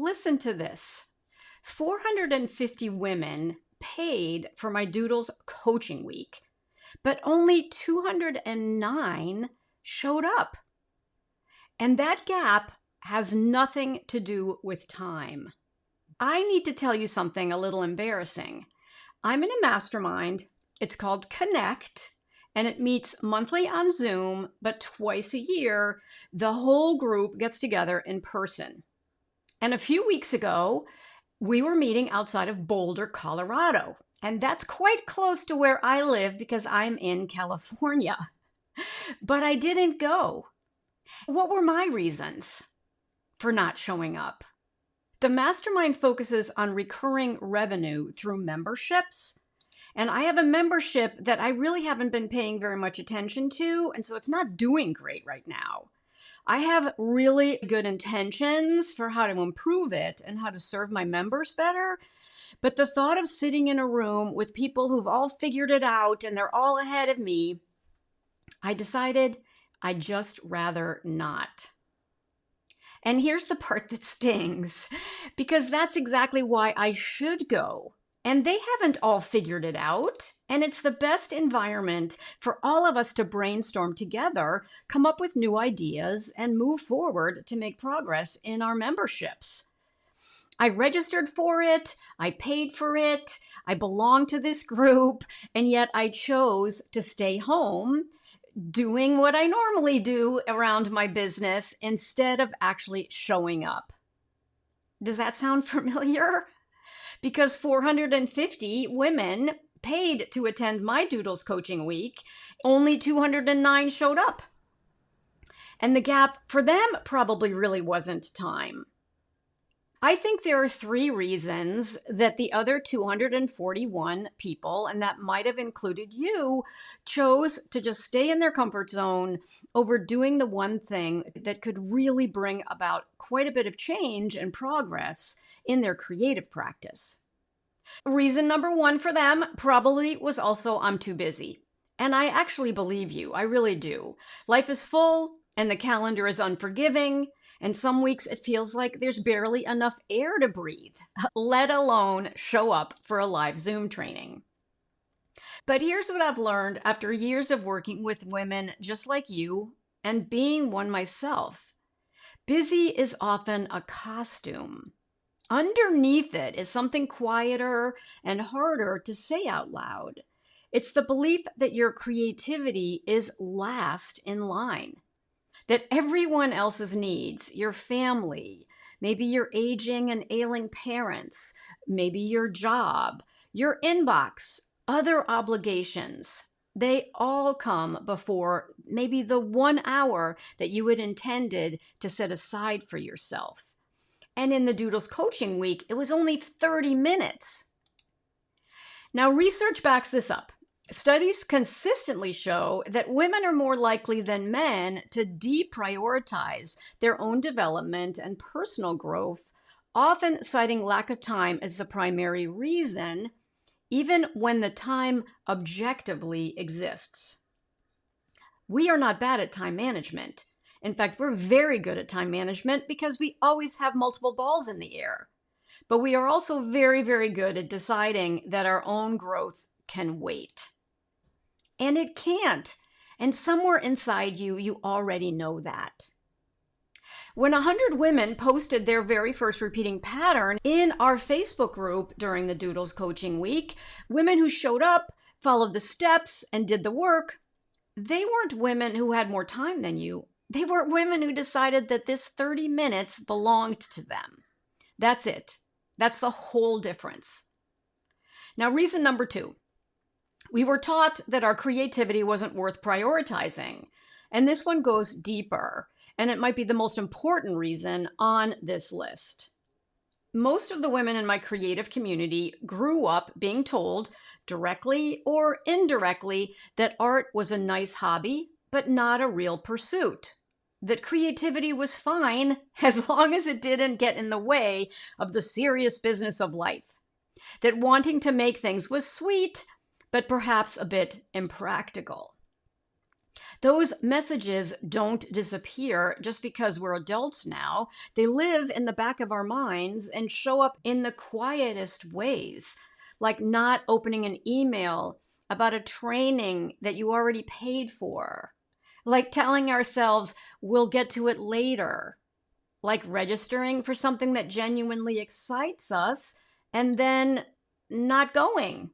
listen to this. 450 women paid for my Doodles Coaching Week, but only 209 showed up. And that gap has nothing to do with time. I need to tell you something a little embarrassing. I'm in a mastermind. It's called Connect, and it meets monthly on Zoom, but twice a year, the whole group gets together in person. And a few weeks ago, we were meeting outside of Boulder, Colorado. And that's quite close to where I live because I'm in California. But I didn't go. What were my reasons for not showing up? The mastermind focuses on recurring revenue through memberships. And I have a membership that I really haven't been paying very much attention to, and so it's not doing great right now. I have really good intentions for how to improve it and how to serve my members better. But the thought of sitting in a room with people who've all figured it out and they're all ahead of me, I decided I'd just rather not. And here's the part that stings, because that's exactly why I should go. And they haven't all figured it out. And it's the best environment for all of us to brainstorm together, come up with new ideas, and move forward to make progress in our memberships. I registered for it. I paid for it. I belong to this group. And yet I chose to stay home doing what I normally do around my business instead of actually showing up. Does that sound familiar? Because 450 women paid to attend my Doodles Coaching Week, only 209 showed up. And the gap for them probably really wasn't time. I think there are 3 reasons that the other 241 people, and that might have included you, chose to just stay in their comfort zone over doing the one thing that could really bring about quite a bit of change and progress in their creative practice. Reason number 1 for them probably was also I'm too busy. And I actually believe you. I really do. Life is full and the calendar is unforgiving. And some weeks it feels like there's barely enough air to breathe, let alone show up for a live Zoom training. But here's what I've learned after years of working with women just like you and being one myself. Busy is often a costume. Underneath it is something quieter and harder to say out loud. It's the belief that your creativity is last in line. That everyone else's needs, your family, maybe your aging and ailing parents, maybe your job, your inbox, other obligations, they all come before maybe the 1 hour that you had intended to set aside for yourself. And in the Doodles Coaching Week, it was only 30 minutes. Now, research backs this up. Studies consistently show that women are more likely than men to deprioritize their own development and personal growth, often citing lack of time as the primary reason, even when the time objectively exists. We are not bad at time management. In fact, we're very good at time management because we always have multiple balls in the air. But we are also very, very good at deciding that our own growth can wait. And it can't. And somewhere inside you, you already know that. When 100 women posted their very first repeating pattern in our Facebook group during the Doodles Coaching Week, women who showed up, followed the steps, and did the work, they weren't women who had more time than you. They were women who decided that this 30 minutes belonged to them. That's it. That's the whole difference. Now, reason number 2. We were taught that our creativity wasn't worth prioritizing. And this one goes deeper, and it might be the most important reason on this list. Most of the women in my creative community grew up being told, directly or indirectly, that art was a nice hobby, but not a real pursuit. That creativity was fine as long as it didn't get in the way of the serious business of life. That wanting to make things was sweet, but perhaps a bit impractical. Those messages don't disappear just because we're adults now. They live in the back of our minds and show up in the quietest ways, like not opening an email about a training that you already paid for, like telling ourselves we'll get to it later, like registering for something that genuinely excites us and then not going.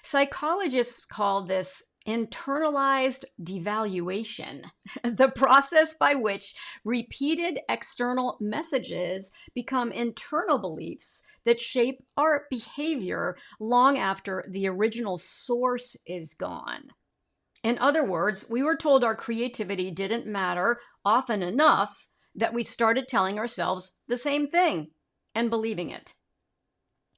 Psychologists call this internalized devaluation, the process by which repeated external messages become internal beliefs that shape our behavior long after the original source is gone. In other words, we were told our creativity didn't matter often enough that we started telling ourselves the same thing and believing it.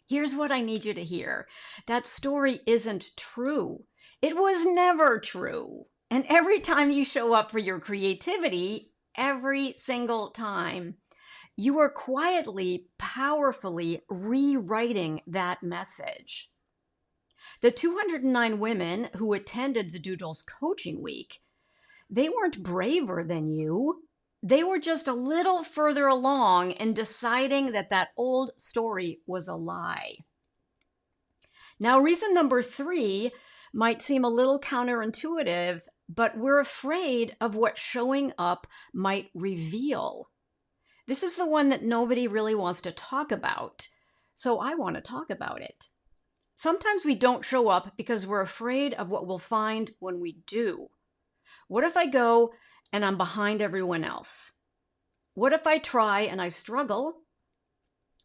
Here's what I need you to hear. That story isn't true. It was never true. And every time you show up for your creativity, every single time, you are quietly, powerfully rewriting that message. The 209 women who attended the Doodles Coaching Week, they weren't braver than you. They were just a little further along in deciding that that old story was a lie. Now, reason number 3 might seem a little counterintuitive, but we're afraid of what showing up might reveal. This is the one that nobody really wants to talk about, so I want to talk about it. Sometimes we don't show up because we're afraid of what we'll find when we do. What if I go and I'm behind everyone else? What if I try and I struggle?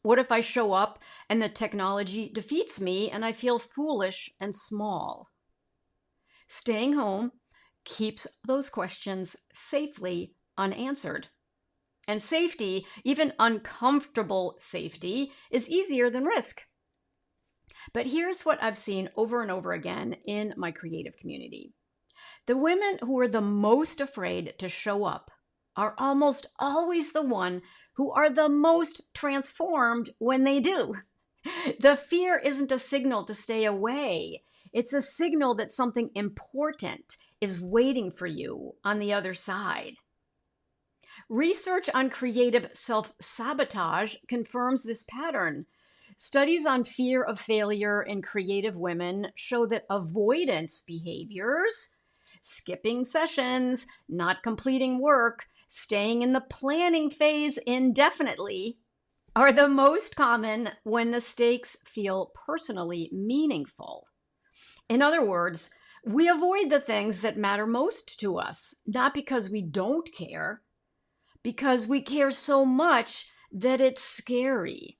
What if I show up and the technology defeats me and I feel foolish and small? Staying home keeps those questions safely unanswered. And safety, even uncomfortable safety, is easier than risk. But here's what I've seen over and over again in my creative community. The women who are the most afraid to show up are almost always the one who are the most transformed when they do. The fear isn't a signal to stay away. It's a signal that something important is waiting for you on the other side. Research on creative self-sabotage confirms this pattern. Studies on fear of failure in creative women show that avoidance behaviors, skipping sessions, not completing work, staying in the planning phase indefinitely, are the most common when the stakes feel personally meaningful. In other words, we avoid the things that matter most to us, not because we don't care, because we care so much that it's scary.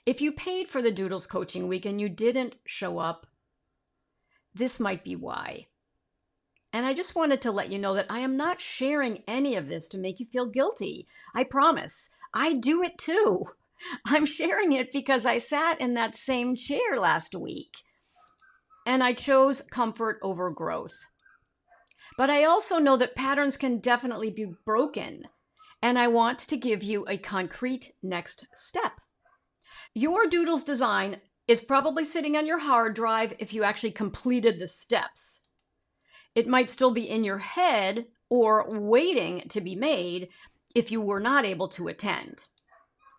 If you paid for the Doodles Coaching Week and you didn't show up, this might be why. And I just wanted to let you know that I am not sharing any of this to make you feel guilty. I promise. I do it too. I'm sharing it because I sat in that same chair last week and I chose comfort over growth. But I also know that patterns can definitely be broken, and I want to give you a concrete next step. Your Doodles design is probably sitting on your hard drive if you actually completed the steps. It might still be in your head or waiting to be made if you were not able to attend.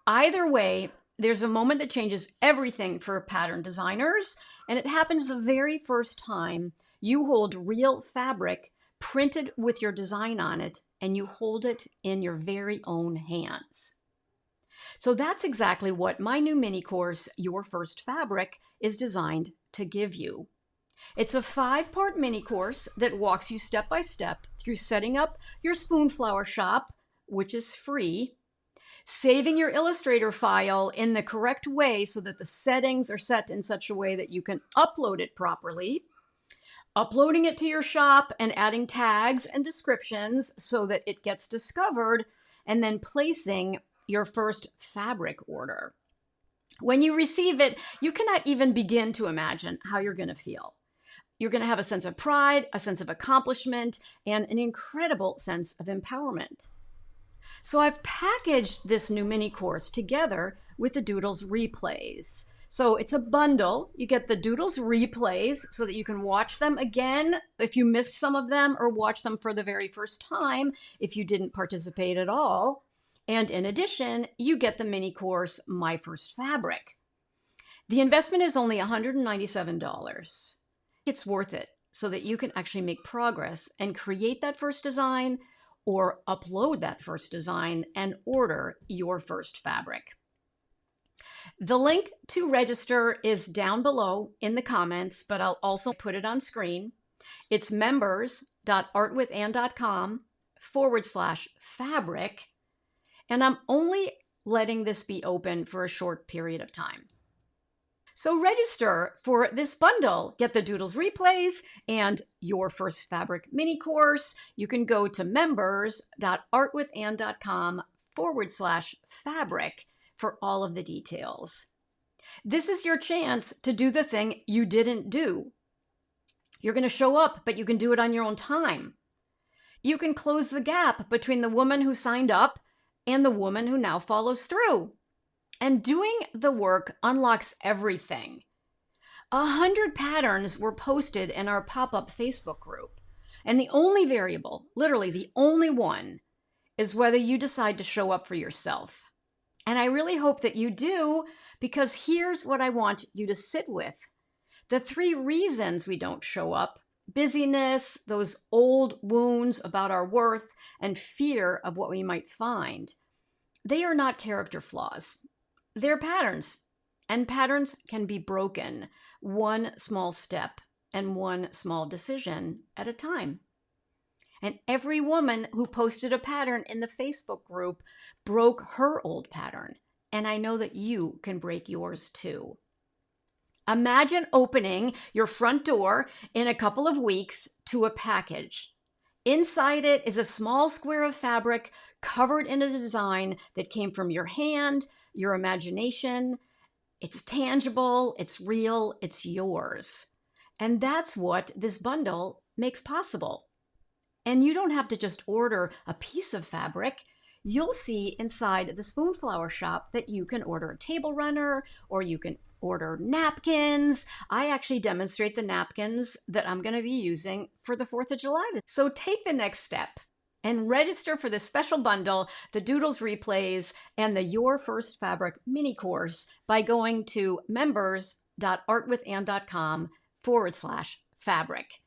Either way, there's a moment that changes everything for pattern designers, and it happens the very first time you hold real fabric printed with your design on it, and you hold it in your very own hands. So that's exactly what my new mini course, Your First Fabric, is designed to give you. It's a 5-part mini course that walks you step by step through setting up your Spoonflower shop, which is free, saving your Illustrator file in the correct way so that the settings are set in such a way that you can upload it properly, uploading it to your shop and adding tags and descriptions so that it gets discovered, and then placing your first fabric order. When you receive it, you cannot even begin to imagine how you're going to feel. You're going to have a sense of pride, a sense of accomplishment, and an incredible sense of empowerment. So I've packaged this new mini course together with the Doodles replays So it's a bundle. You get the Doodles replays so that you can watch them again if you missed some of them, or watch them for the very first time if you didn't participate at all. And in addition, you get the mini course, My First Fabric. The investment is only $197. It's worth it so that you can actually make progress and create that first design, or upload that first design and order your first fabric. The link to register is down below in the comments, but I'll also put it on screen. It's members.artwithann.com/fabric, and I'm only letting this be open for a short period of time. So register for this bundle. Get the Doodles replays and your first fabric mini course. You can go to members.artwithann.com/fabric for all of the details. This is your chance to do the thing you didn't do. You're going to show up, but you can do it on your own time. You can close the gap between the woman who signed up and the woman who now follows through. And doing the work unlocks everything. 100 patterns were posted in our pop-up Facebook group. And the only variable, literally the only one, is whether you decide to show up for yourself. And I really hope that you do, because here's what I want you to sit with. The 3 reasons we don't show up: busyness, those old wounds about our worth, and fear of what we might find. They are not character flaws. They're patterns, and patterns can be broken one small step and one small decision at a time. And every woman who posted a pattern in the Facebook group broke her old pattern, and I know that you can break yours too. Imagine opening your front door in a couple of weeks to a package. Inside it is a small square of fabric covered in a design that came from your hand, your imagination. It's tangible, it's real, it's yours. And that's what this bundle makes possible. And you don't have to just order a piece of fabric. You'll see inside the Spoonflower shop that you can order a table runner, or you can order napkins. I actually demonstrate the napkins that I'm going to be using for the 4th of July. So take the next step and register for this special bundle, the Doodles replays, and the Your First Fabric mini course by going to members.artwithann.com/fabric.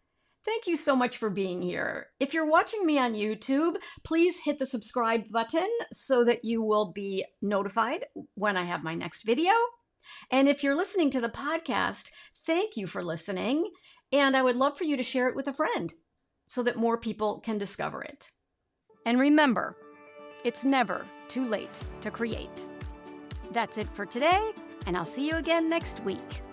Thank you so much for being here. If you're watching me on YouTube, please hit the subscribe button so that you will be notified when I have my next video. And if you're listening to the podcast, thank you for listening. And I would love for you to share it with a friend so that more people can discover it. And remember, it's never too late to create. That's it for today, and I'll see you again next week.